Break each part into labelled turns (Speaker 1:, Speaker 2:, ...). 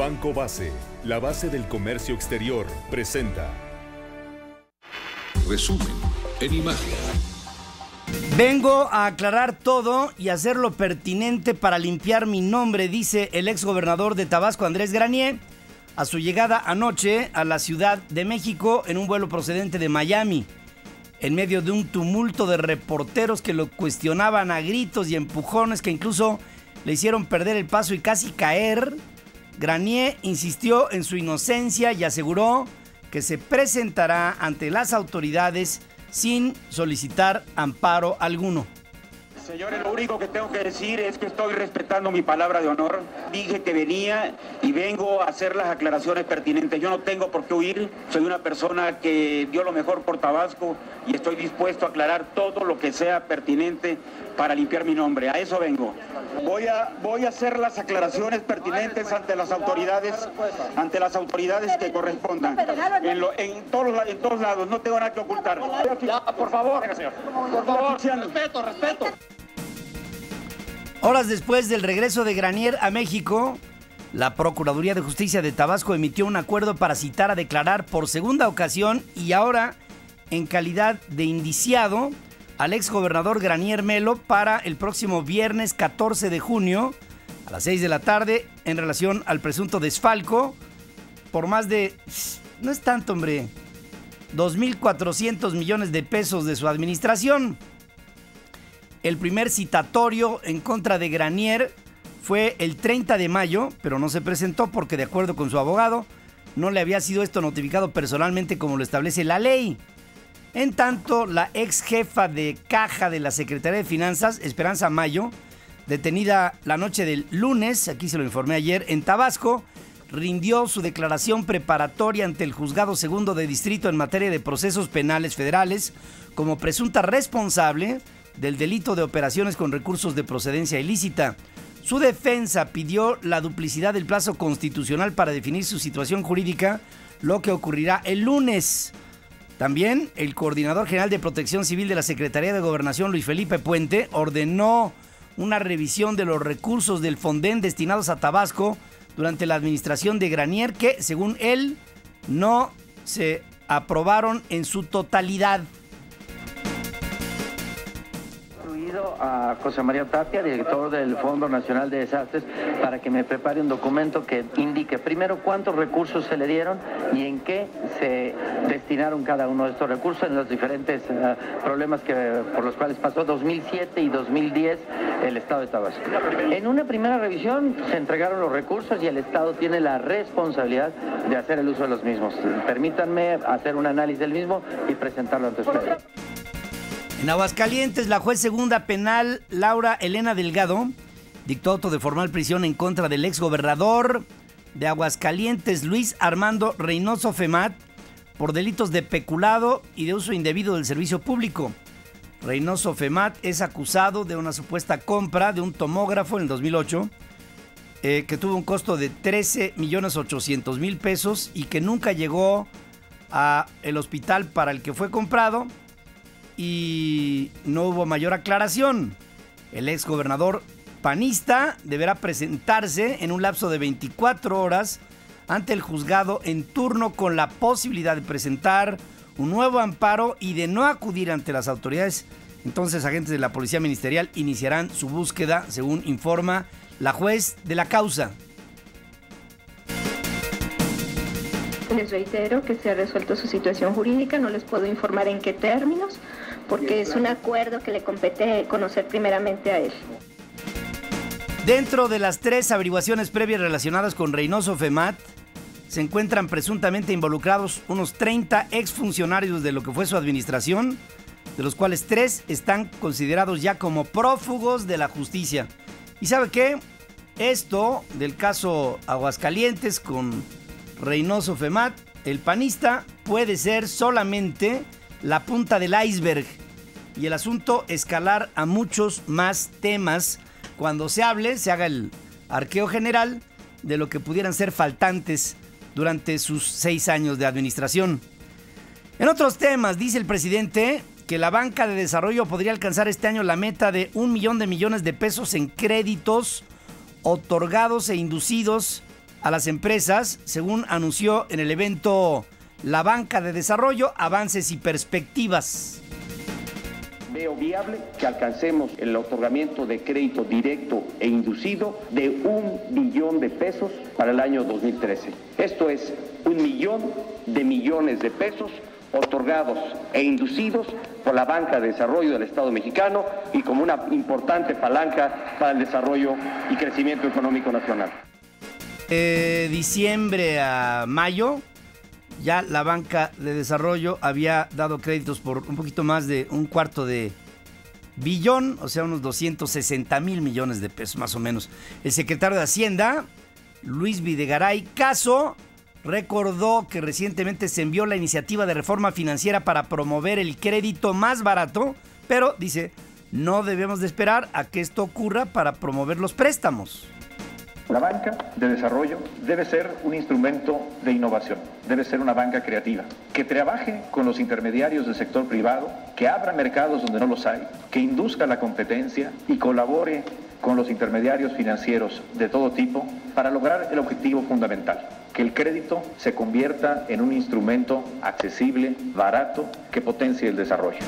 Speaker 1: Banco Base, la base del comercio exterior, presenta.
Speaker 2: Resumen en imagen.
Speaker 3: Vengo a aclarar todo y hacerlo pertinente para limpiar mi nombre, dice el exgobernador de Tabasco, Andrés Granier, a su llegada anoche a la Ciudad de México en un vuelo procedente de Miami. En medio de un tumulto de reporteros que lo cuestionaban a gritos y empujones que incluso le hicieron perder el paso y casi caer, Granier insistió en su inocencia y aseguró que se presentará ante las autoridades sin solicitar amparo alguno.
Speaker 4: Señores, lo único que tengo que decir es que estoy respetando mi palabra de honor. Dije que venía y vengo a hacer las aclaraciones pertinentes. Yo no tengo por qué huir. Soy una persona que dio lo mejor por Tabasco y estoy dispuesto a aclarar todo lo que sea pertinente para limpiar mi nombre. A eso vengo. Voy a hacer las aclaraciones pertinentes ante las autoridades que correspondan. En todos lados, no tengo nada que ocultar. Ya, por favor. Venga, señor. Por favor, respeto.
Speaker 3: Horas después del regreso de Granier a México, la Procuraduría de Justicia de Tabasco emitió un acuerdo para citar a declarar por segunda ocasión y ahora en calidad de indiciado al exgobernador Granier Melo para el próximo viernes 14 de junio a las 6 de la tarde en relación al presunto desfalco por más de, no es tanto hombre, 2.400 millones de pesos de su administración. El primer citatorio en contra de Granier fue el 30 de mayo, pero no se presentó porque, de acuerdo con su abogado, no le había sido esto notificado personalmente como lo establece la ley. En tanto, la ex jefa de caja de la Secretaría de Finanzas, Esperanza Mayo, detenida la noche del lunes, aquí se lo informé ayer, en Tabasco, rindió su declaración preparatoria ante el Juzgado Segundo de Distrito en materia de procesos penales federales como presunta responsable del delito de operaciones con recursos de procedencia ilícita. Su defensa pidió la duplicidad del plazo constitucional para definir su situación jurídica, lo que ocurrirá el lunes. También el coordinador general de Protección Civil de la Secretaría de Gobernación, Luis Felipe Puente, ordenó una revisión de los recursos del Fonden destinados a Tabasco durante la administración de Granier, que, según él, no se aprobaron en su totalidad.
Speaker 5: A José María Tapia, director del Fondo Nacional de Desastres, para que me prepare un documento que indique primero cuántos recursos se le dieron y en qué se destinaron cada uno de estos recursos en los diferentes problemas por los cuales pasó 2007 y 2010 el Estado de Tabasco. En una primera revisión se entregaron los recursos y el Estado tiene la responsabilidad de hacer el uso de los mismos. Permítanme hacer un análisis del mismo y presentarlo ante ustedes.
Speaker 3: En Aguascalientes, la juez segunda penal, Laura Elena Delgado, dictó auto de formal prisión en contra del exgobernador de Aguascalientes, Luis Armando Reynoso Femat, por delitos de peculado y de uso indebido del servicio público. Reynoso Femat es acusado de una supuesta compra de un tomógrafo en el 2008, que tuvo un costo de 13.800.000 pesos y que nunca llegó al hospital para el que fue comprado, y no hubo mayor aclaración. El exgobernador panista deberá presentarse en un lapso de 24 horas ante el juzgado en turno con la posibilidad de presentar un nuevo amparo y de no acudir ante las autoridades. Entonces, agentes de la Policía Ministerial iniciarán su búsqueda, según informa la juez de la causa.
Speaker 6: Les reitero que se ha resuelto su situación jurídica, no les puedo informar en qué términos, porque es un acuerdo que le compete conocer primeramente a él.
Speaker 3: Dentro de las 3 averiguaciones previas relacionadas con Reynoso Femat, se encuentran presuntamente involucrados unos 30 exfuncionarios de lo que fue su administración, de los cuales 3 están considerados ya como prófugos de la justicia. ¿Y sabe qué? Esto del caso Aguascalientes con Reynoso Femat, el panista, puede ser solamente la punta del iceberg y el asunto escalar a muchos más temas cuando se haga el arqueo general de lo que pudieran ser faltantes durante sus 6 años de administración. En otros temas, dice el presidente que la banca de desarrollo podría alcanzar este año la meta de 1 millón de millones de pesos en créditos otorgados e inducidos a las empresas, según anunció en el evento La Banca de Desarrollo, Avances y Perspectivas.
Speaker 7: Veo viable que alcancemos el otorgamiento de crédito directo e inducido de 1 billón de pesos para el año 2013. Esto es 1 millón de millones de pesos otorgados e inducidos por la Banca de Desarrollo del Estado mexicano y como una importante palanca para el desarrollo y crecimiento económico nacional.
Speaker 3: Diciembre a mayo, ya la Banca de Desarrollo había dado créditos por un poquito más de $250 million, o sea, unos 260,000 millones de pesos más o menos. El secretario de Hacienda, Luis Videgaray Caso, recordó que recientemente se envió la iniciativa de reforma financiera para promover el crédito más barato, pero dice, no debemos de esperar a que esto ocurra para promover los préstamos.
Speaker 8: La banca de desarrollo debe ser un instrumento de innovación, debe ser una banca creativa, que trabaje con los intermediarios del sector privado, que abra mercados donde no los hay, que induzca la competencia y colabore con los intermediarios financieros de todo tipo para lograr el objetivo fundamental, que el crédito se convierta en un instrumento accesible, barato, que potencie el desarrollo.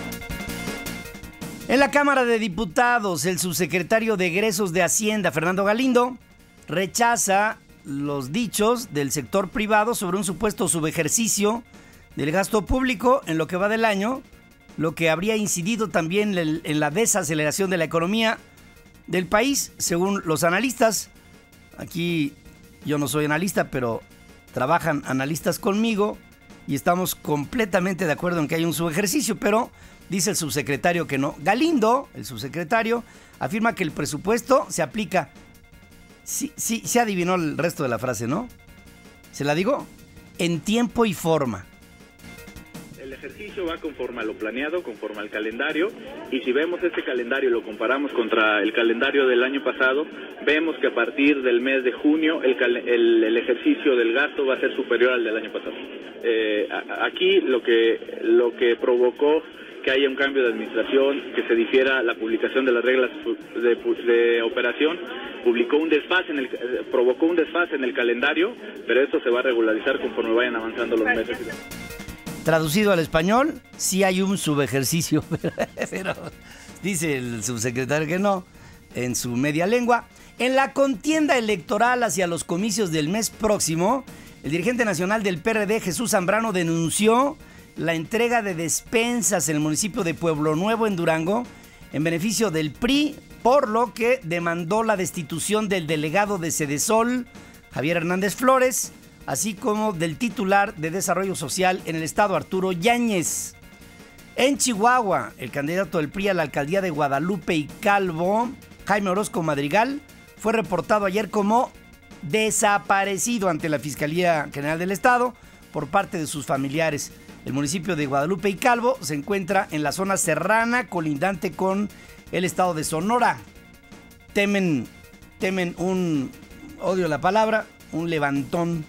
Speaker 3: En la Cámara de Diputados, el subsecretario de Egresos de Hacienda, Fernando Galindo, rechaza los dichos del sector privado sobre un supuesto subejercicio del gasto público en lo que va del año, lo que habría incidido también en la desaceleración de la economía del país, según los analistas. Aquí yo no soy analista, pero trabajan analistas conmigo y estamos completamente de acuerdo en que hay un subejercicio, pero dice el subsecretario que no. Galindo, el subsecretario, afirma que el presupuesto se aplica. Sí, se adivinó el resto de la frase, ¿no? ¿Se la digo? En tiempo y forma.
Speaker 9: El ejercicio va conforme a lo planeado, conforme al calendario, y si vemos este calendario y lo comparamos contra el calendario del año pasado, vemos que a partir del mes de junio el ejercicio del gasto va a ser superior al del año pasado. Aquí lo que provocó que haya un cambio de administración, que se difiera la publicación de las reglas de operación, provocó un desfase en el calendario, pero esto se va a regularizar conforme vayan avanzando los meses.
Speaker 3: Traducido al español, sí hay un subejercicio, pero dice el subsecretario que no, en su media lengua. En la contienda electoral hacia los comicios del mes próximo, el dirigente nacional del PRD, Jesús Zambrano, denunció la entrega de despensas en el municipio de Pueblo Nuevo, en Durango, en beneficio del PRI, por lo que demandó la destitución del delegado de Sedesol, Javier Hernández Flores, así como del titular de Desarrollo Social en el estado, Arturo Yáñez. En Chihuahua, el candidato del PRI a la alcaldía de Guadalupe y Calvo, Jaime Orozco Madrigal, fue reportado ayer como desaparecido ante la Fiscalía General del Estado por parte de sus familiares. El municipio de Guadalupe y Calvo se encuentra en la zona serrana colindante con el estado de Sonora. Temen un, odio la palabra, un levantón.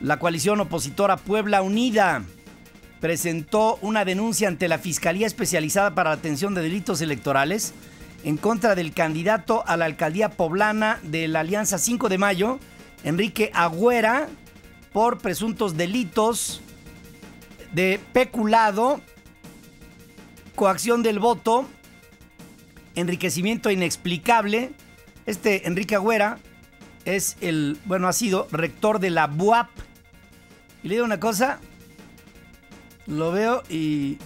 Speaker 3: La coalición opositora Puebla Unida presentó una denuncia ante la Fiscalía Especializada para la Atención de Delitos Electorales en contra del candidato a la alcaldía poblana de la Alianza 5 de Mayo, Enrique Agüera, por presuntos delitos de peculado, coacción del voto, enriquecimiento inexplicable. Enrique Agüera es ha sido rector de la BUAP. Y le digo una cosa, lo veo y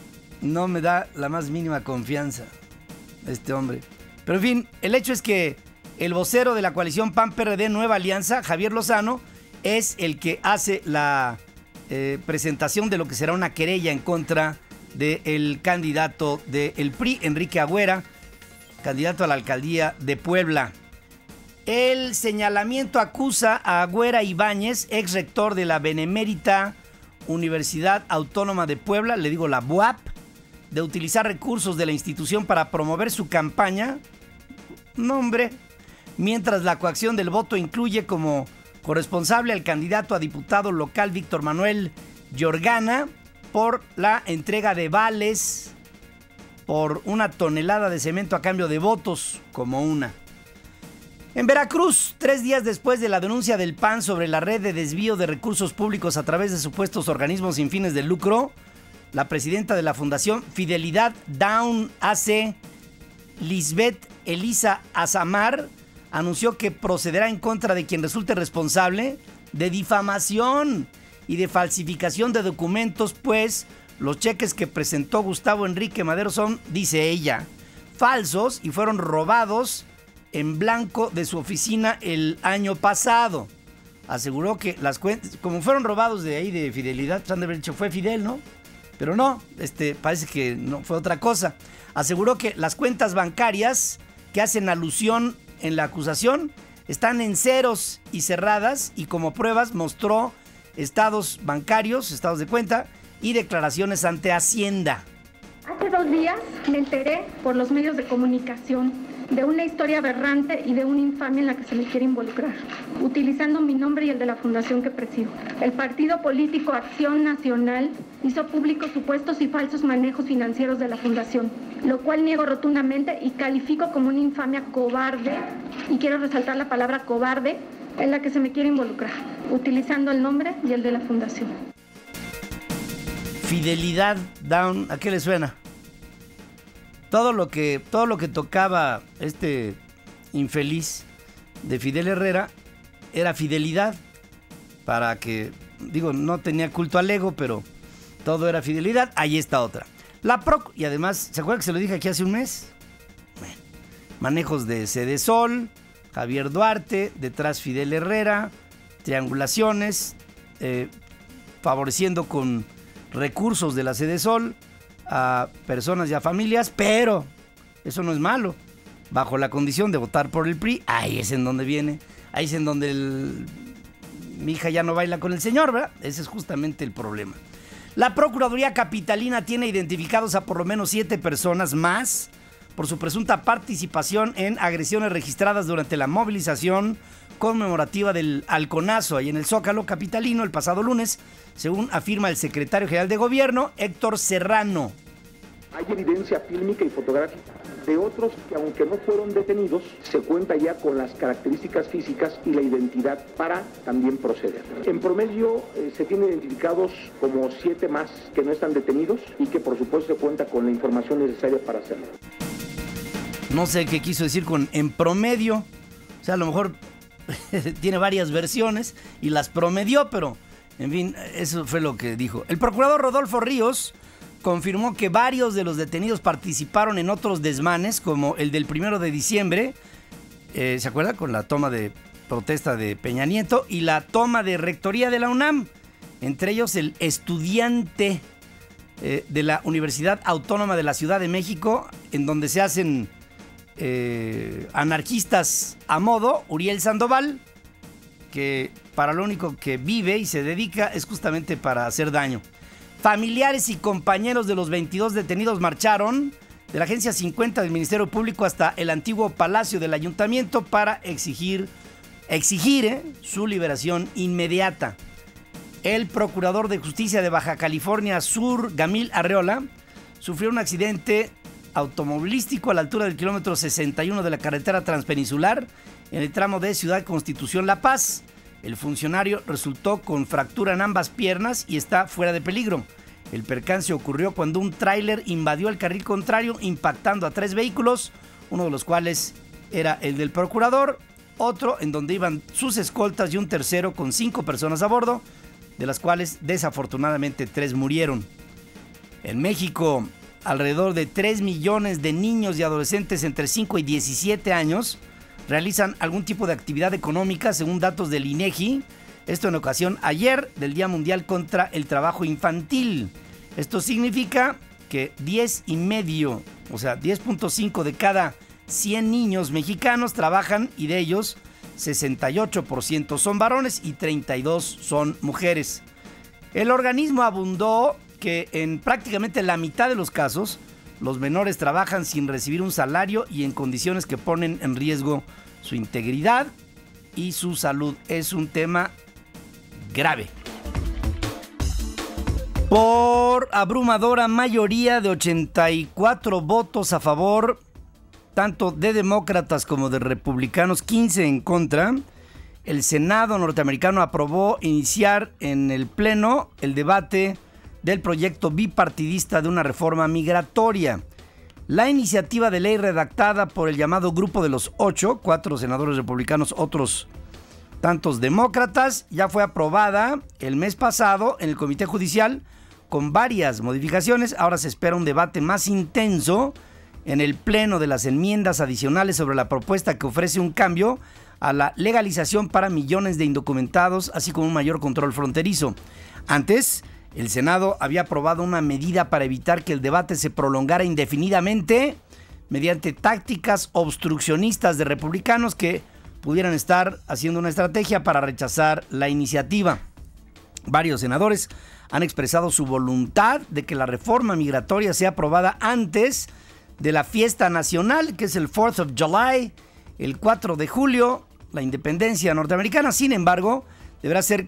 Speaker 3: no me da la más mínima confianza este hombre. Pero en fin, el hecho es que el vocero de la coalición PAN-PRD Nueva Alianza, Javier Lozano, es el que hace la presentación de lo que será una querella en contra del candidato del PRI, Enrique Agüera, candidato a la alcaldía de Puebla. El señalamiento acusa a Agüera Ibáñez, ex rector de la Benemérita Universidad Autónoma de Puebla, le digo la BUAP, de utilizar recursos de la institución para promover su campaña. No, hombre. Mientras la coacción del voto incluye como corresponsable al candidato a diputado local Víctor Manuel Yorgana por la entrega de vales por 1 tonelada de cemento a cambio de votos, como una. En Veracruz, 3 días después de la denuncia del PAN sobre la red de desvío de recursos públicos a través de supuestos organismos sin fines de lucro, la presidenta de la Fundación Fidelidad Down AC, Lisbeth Elisa Azamar, anunció que procederá en contra de quien resulte responsable de difamación y de falsificación de documentos, pues los cheques que presentó Gustavo Enrique Madero son, dice ella, falsos y fueron robados en blanco de su oficina el año pasado. Aseguró que las cuentas, como fueron robados de ahí de Fidelidad, pues han de haber dicho fue Fidel, ¿no? Pero no, parece que no fue otra cosa. Aseguró que las cuentas bancarias que hacen alusión en la acusación están en ceros y cerradas, y como pruebas mostró estados bancarios, estados de cuenta y declaraciones ante Hacienda.
Speaker 10: Hace 2 días me enteré por los medios de comunicación de una historia aberrante y de una infamia en la que se me quiere involucrar, utilizando mi nombre y el de la fundación que presido. El partido político Acción Nacional hizo públicos supuestos y falsos manejos financieros de la fundación, lo cual niego rotundamente y califico como una infamia cobarde, y quiero resaltar la palabra cobarde, en la que se me quiere involucrar, utilizando el nombre y el de la fundación.
Speaker 3: Fidelidad Down, ¿a qué le suena? Todo lo que tocaba este infeliz de Fidel Herrera era fidelidad, para que, digo, no tenía culto al ego, pero todo era fidelidad. Ahí está otra. La PROC, y además, ¿se acuerdan que se lo dije aquí hace un mes? Bueno, manejos de Sedesol, Javier Duarte, detrás Fidel Herrera, triangulaciones, favoreciendo con recursos de la Sedesol a personas y a familias, pero eso no es malo, bajo la condición de votar por el PRI. Ahí es en donde viene, ahí es en donde mi hija ya no baila con el señor, ¿verdad? Ese es justamente el problema. La Procuraduría Capitalina tiene identificados a por lo menos 7 personas más por su presunta participación en agresiones registradas durante la movilización conmemorativa del Halconazo ahí en el Zócalo capitalino el pasado lunes, según afirma el secretario general de Gobierno, Héctor Serrano.
Speaker 11: Hay evidencia fílmica y fotográfica de otros que, aunque no fueron detenidos, se cuenta ya con las características físicas y la identidad para también proceder. En promedio se tienen identificados como 7 más que no están detenidos y que por supuesto se cuenta con la información necesaria para hacerlo.
Speaker 3: No sé qué quiso decir con en promedio, o sea, a lo mejor tiene varias versiones y las promedió, pero en fin, eso fue lo que dijo. El procurador Rodolfo Ríos confirmó que varios de los detenidos participaron en otros desmanes, como el del 1 de diciembre, ¿se acuerda? Con la toma de protesta de Peña Nieto y la toma de rectoría de la UNAM, entre ellos el estudiante de la Universidad Autónoma de la Ciudad de México, en donde se hacen anarquistas a modo, Uriel Sandoval, que para lo único que vive y se dedica es justamente para hacer daño. Familiares y compañeros de los 22 detenidos marcharon de la Agencia 50 del Ministerio Público hasta el antiguo Palacio del Ayuntamiento para exigir su liberación inmediata. El procurador de Justicia de Baja California Sur, Gamil Arreola, sufrió un accidente automovilístico a la altura del kilómetro 61 de la carretera transpeninsular en el tramo de Ciudad Constitución La Paz. El funcionario resultó con fractura en ambas piernas y está fuera de peligro. El percance ocurrió cuando un tráiler invadió el carril contrario, impactando a 3 vehículos, uno de los cuales era el del procurador, otro en donde iban sus escoltas y un tercero con 5 personas a bordo, de las cuales desafortunadamente 3 murieron. En México, alrededor de 3 millones de niños y adolescentes entre 5 y 17 años realizan algún tipo de actividad económica, según datos del INEGI. Esto en ocasión ayer del Día Mundial contra el Trabajo Infantil. Esto significa que 10.5, o sea, 10.5 de cada 100 niños mexicanos trabajan, y de ellos 68% son varones y 32 son mujeres. El organismo abundó que en prácticamente la mitad de los casos los menores trabajan sin recibir un salario y en condiciones que ponen en riesgo su integridad y su salud. Es un tema grave. Por abrumadora mayoría de 84 votos a favor, tanto de demócratas como de republicanos, 15 en contra, el Senado norteamericano aprobó iniciar en el Pleno el debate del proyecto bipartidista de una reforma migratoria. La iniciativa de ley redactada por el llamado Grupo de los 8, 4 senadores republicanos, otros tantos demócratas, ya fue aprobada el mes pasado en el Comité Judicial con varias modificaciones. Ahora se espera un debate más intenso en el Pleno de las enmiendas adicionales sobre la propuesta que ofrece un cambio a la legalización para millones de indocumentados, así como un mayor control fronterizo. Antes, el Senado había aprobado una medida para evitar que el debate se prolongara indefinidamente mediante tácticas obstruccionistas de republicanos que pudieran estar haciendo una estrategia para rechazar la iniciativa. Varios senadores han expresado su voluntad de que la reforma migratoria sea aprobada antes de la fiesta nacional, que es el 4th of July, el 4 de julio, la independencia norteamericana. Sin embargo, deberá ser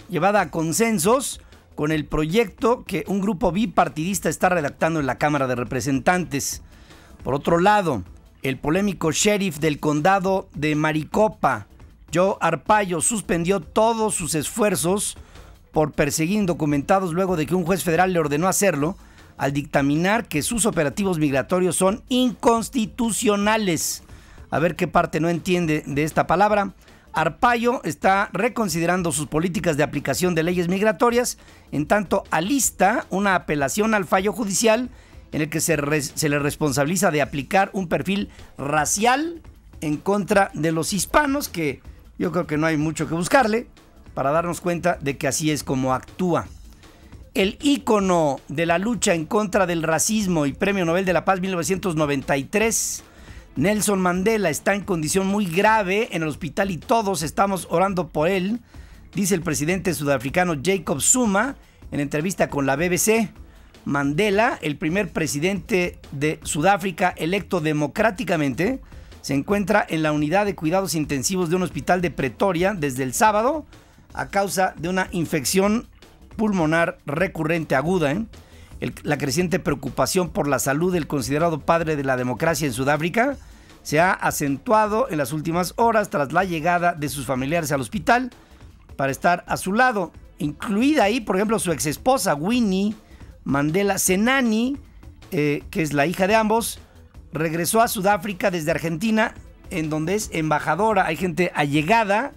Speaker 3: llevada a consensos con el proyecto que un grupo bipartidista está redactando en la Cámara de Representantes. Por otro lado, el polémico sheriff del condado de Maricopa, Joe Arpaio, suspendió todos sus esfuerzos por perseguir indocumentados luego de que un juez federal le ordenó hacerlo al dictaminar que sus operativos migratorios son inconstitucionales. A ver qué parte no entiende de esta palabra. Arpaio está reconsiderando sus políticas de aplicación de leyes migratorias, en tanto alista una apelación al fallo judicial en el que se le responsabiliza de aplicar un perfil racial en contra de los hispanos, que yo creo que no hay mucho que buscarle para darnos cuenta de que así es como actúa. El ícono de la lucha en contra del racismo y Premio Nobel de la Paz 1993, Nelson Mandela, está en condición muy grave en el hospital y todos estamos orando por él, dice el presidente sudafricano Jacob Zuma en entrevista con la BBC. Mandela, el primer presidente de Sudáfrica electo democráticamente, se encuentra en la unidad de cuidados intensivos de un hospital de Pretoria desde el sábado a causa de una infección pulmonar recurrente aguda. La creciente preocupación por la salud del considerado padre de la democracia en Sudáfrica se ha acentuado en las últimas horas tras la llegada de sus familiares al hospital para estar a su lado, incluida ahí, por ejemplo, su exesposa Winnie Mandela Senani, que es la hija de ambos. Regresó a Sudáfrica desde Argentina, en donde es embajadora. Hay gente allegada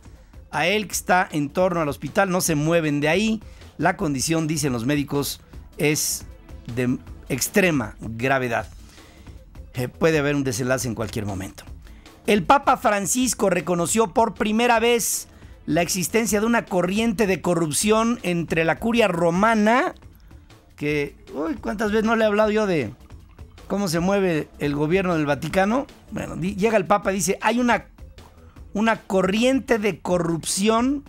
Speaker 3: a él que está en torno al hospital, no se mueven de ahí. La condición, dicen los médicos, es de extrema gravedad. Puede haber un desenlace en cualquier momento. El Papa Francisco reconoció por primera vez la existencia de una corriente de corrupción entre la curia romana, que, ¿cuántas veces no le he hablado yo de cómo se mueve el gobierno del Vaticano? Bueno, llega el Papa y dice, hay una corriente de corrupción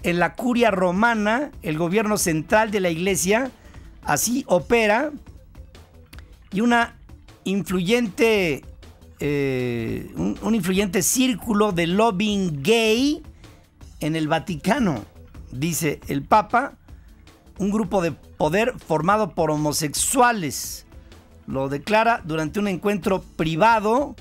Speaker 3: en la curia romana, el gobierno central de la iglesia, así opera, y una influyente, un influyente círculo de lobbying gay en el Vaticano, dice el Papa, un grupo de poder formado por homosexuales. Lo declara durante un encuentro privado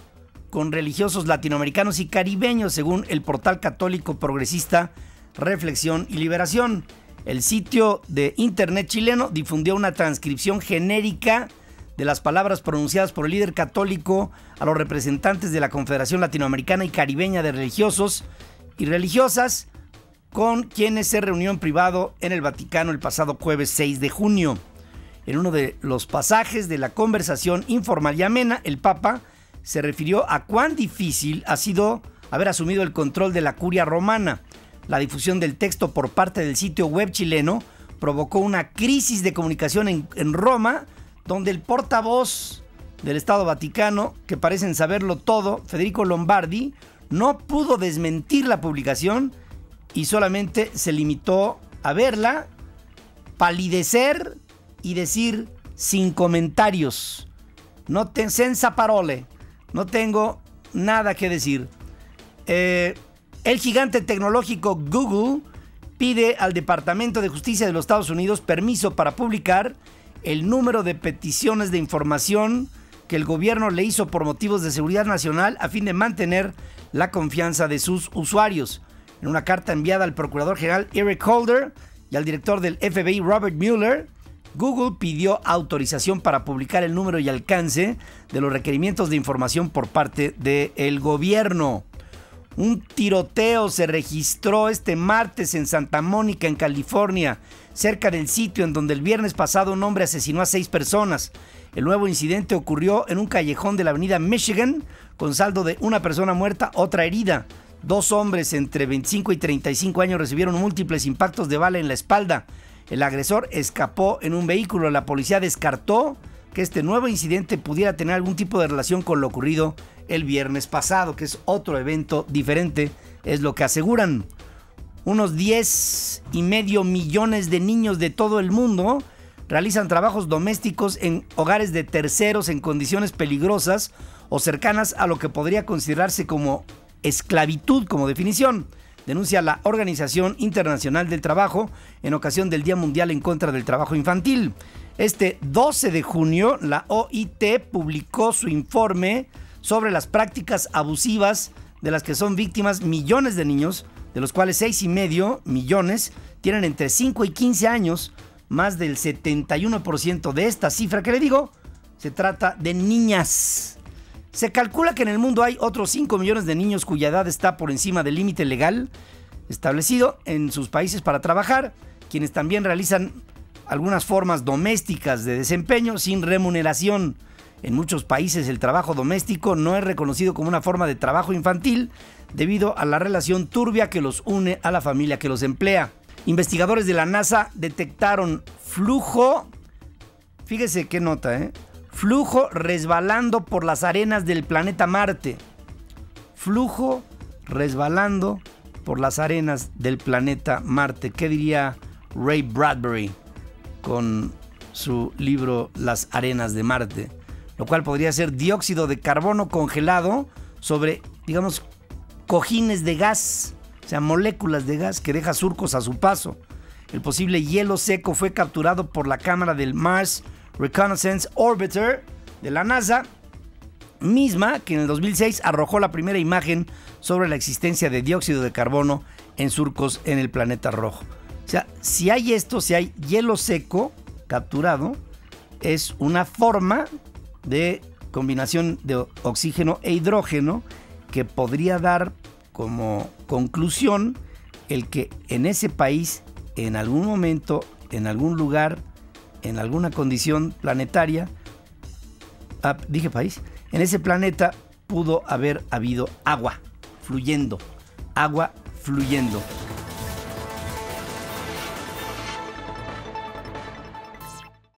Speaker 3: con religiosos latinoamericanos y caribeños, según el portal católico progresista Reflexión y Liberación. El sitio de internet chileno difundió una transcripción genérica de las palabras pronunciadas por el líder católico a los representantes de la Confederación Latinoamericana y Caribeña de Religiosos y Religiosas, con quienes se reunió en privado en el Vaticano el pasado jueves 6 de junio. En uno de los pasajes de la conversación informal y amena, el Papa se refirió a cuán difícil ha sido haber asumido el control de la curia romana. La difusión del texto por parte del sitio web chileno provocó una crisis de comunicación en Roma, donde el portavoz del Estado Vaticano, que parecen saberlo todo, Federico Lombardi, no pudo desmentir la publicación y solamente se limitó a verla, palidecer y decir sin comentarios. Senza parole. No tengo nada que decir. El gigante tecnológico Google pide al Departamento de Justicia de los Estados Unidos permiso para publicar el número de peticiones de información que el gobierno le hizo por motivos de seguridad nacional a fin de mantener la confianza de sus usuarios. En una carta enviada al procurador general Eric Holder y al director del FBI Robert Mueller, Google pidió autorización para publicar el número y alcance de los requerimientos de información por parte del gobierno. Un tiroteo se registró este martes en Santa Mónica, en California, cerca del sitio en donde el viernes pasado un hombre asesinó a 6 personas. El nuevo incidente ocurrió en un callejón de la avenida Michigan, con saldo de una persona muerta, otra herida. 2 hombres entre 25 y 35 años recibieron múltiples impactos de bala en la espalda. El agresor escapó en un vehículo. La policía descartó que este nuevo incidente pudiera tener algún tipo de relación con lo ocurrido el viernes pasado, que es otro evento diferente, es lo que aseguran. Unos 10,5 millones de niños de todo el mundo realizan trabajos domésticos en hogares de terceros en condiciones peligrosas o cercanas a lo que podría considerarse como esclavitud como definición, denuncia la Organización Internacional del Trabajo en ocasión del Día Mundial en contra del Trabajo Infantil. Este 12 de junio, la OIT publicó su informe sobre las prácticas abusivas de las que son víctimas millones de niños, de los cuales 6,5 millones tienen entre 5 y 15 años. Más del 71% de esta cifra que le digo, se trata de niñas. Se calcula que en el mundo hay otros 5 millones de niños cuya edad está por encima del límite legal establecido en sus países para trabajar, quienes también realizan algunas formas domésticas de desempeño sin remuneración. En muchos países el trabajo doméstico no es reconocido como una forma de trabajo infantil debido a la relación turbia que los une a la familia que los emplea. Investigadores de la NASA detectaron flujo, fíjese qué nota, flujo resbalando por las arenas del planeta Marte. Flujo resbalando por las arenas del planeta Marte. ¿Qué diría Ray Bradbury con su libro Las arenas de Marte? Lo cual podría ser dióxido de carbono congelado sobre, digamos, cojines de gas, o sea, moléculas de gas que deja surcos a su paso. El posible hielo seco fue capturado por la cámara del Mars Reconnaissance Orbiter de la NASA, misma que en el 2006 arrojó la primera imagen sobre la existencia de dióxido de carbono en surcos en el planeta rojo. O sea, si hay hielo seco capturado, es una forma de combinación de oxígeno e hidrógeno que podría dar como conclusión el que en ese país, en algún momento, en algún lugar, en alguna condición planetaria, dije país, en ese planeta pudo haber habido agua fluyendo.